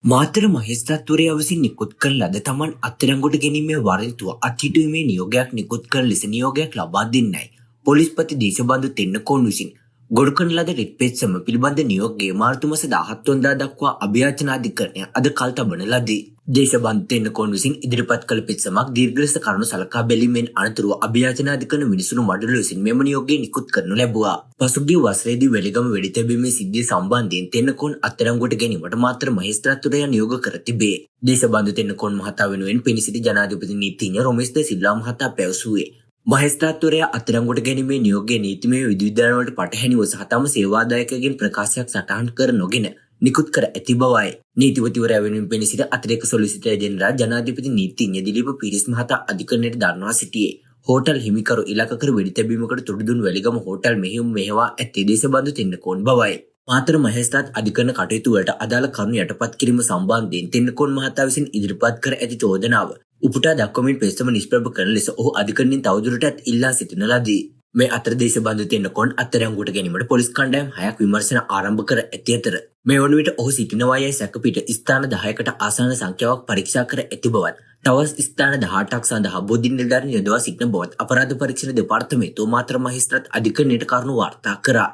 මාතර මහේස්ත්‍රාත්වරයා විසින් නිකුත් කළ ලද තමන් අත්අඩංගුවට ගැනීමේ වරෙන්තුව අත්හිටුවීමේ නියෝගයක් නිකුත් කළ ලෙස නියෝගයක් ලබා දෙන්නයි පොලිස්පති දේශබන්දු තෙන්නකෝන් විසින් ගොඩ කරන ලද රිට් පෙත්සම පිළිබඳ නියෝගයේ මාර්තු මාස 17 වනදා දක්වා අභියාචන අධිකරණය අද කල් තබන ලදී. දේශබන්දු තෙන්නකෝන් විසින් ඉදිරිපත් කළ පෙත්සමක් දීර්ඝ ලෙස කරුණු සලකා බැලීමෙන් අනතුරුව අභියාචන අධිකරණ මිනිසුණු මඩල විසින් මෙම නියෝගය නිකුත් කරනු ලැබුවා. පසුගිය වසරේදී වෙලිගම වෙඩි තැබීමේ සිද්ධිය සම්බන්ධයෙන් තෙන්නකෝන් අත්අඩංගුවට ගැනීමට මාතර මහේස්ත්‍රාත්වරයා නියෝග කර තිබේ. දේශබන්දු තෙන්නකෝන් මහතා වෙනුවෙන් පිණි සිටි ජනාධිපති නීතිඥ රොමේෂ් ද සිල්වා මහතා පැවසුවේ මහේස්ත්‍රාත්වරයා අත්අඩංගුවට ගැනීමේ නියෝගයේ නීතිමය විධිවිධාන වලට පටහැනිව සහ තම සේවාදායකයන්ගෙන් ප්‍රකාශයක් සටහන් කර නොගෙන නිකුත් කර ඇති බවයි. නීතිපතිවරයා වෙනුවෙන් පෙනී සිට අතිරේක සොලිසිටර් ජෙනරාල් ජනාධිපති නීතිඥ දිලීප පීරිස් මහතා අධිකරණයට දන්වා සිටියේ. හෝටල් හිමිකරු ඉලක්ක කර වෙඩි තැබීමකට තුඩු දුන් වැලිගම හෝටල් මෙහෙයුම් මෙහෙවා ඇත්තේ දේශබන්දු තෙන්නකෝන් බවයි. මාතර මහේස්ත්‍රාත් අධිකරණ කටයුතු වලට අදාළ කරුණු යටපත් කිරීම සම්බන්ධයෙන් තෙන්නකෝන් මහතා විසින් ඉදිරිපත් කර ඇති චෝදනාව උපුටා දක්වමින් පෙත්සම නිෂ්ප්‍රභ කරන ලෙස ඔහු අධිකරණයෙන් තවදුරටත් ඉල්ලා සිටින ලදී. මේ අතර දේශබන්දු තෙන්නකෝන් අත්අඩංගුවට ගැනීමට පොලිස් කණ්ඩායම් 6ක් විමර්ශන ආරම්භ කර ඇති අතර මේ වන විට ඔහු සිටිනවා යයි සැකපිට ස්ථාන 10කට ආසන්න සංඛ්‍යාවක් පරීක්ෂා කර ඇති බවත් තවත් ස්ථාන 18ක් සඳහා බොදු නිලධාරීන් යොදවා සිටින බවත් අපරාධ පරීක්ෂණ දෙපාර්තමේන්තුව මාතර මහේස්ත්‍රාත් අධිකරණයට කරුණු වාර්තා කරා.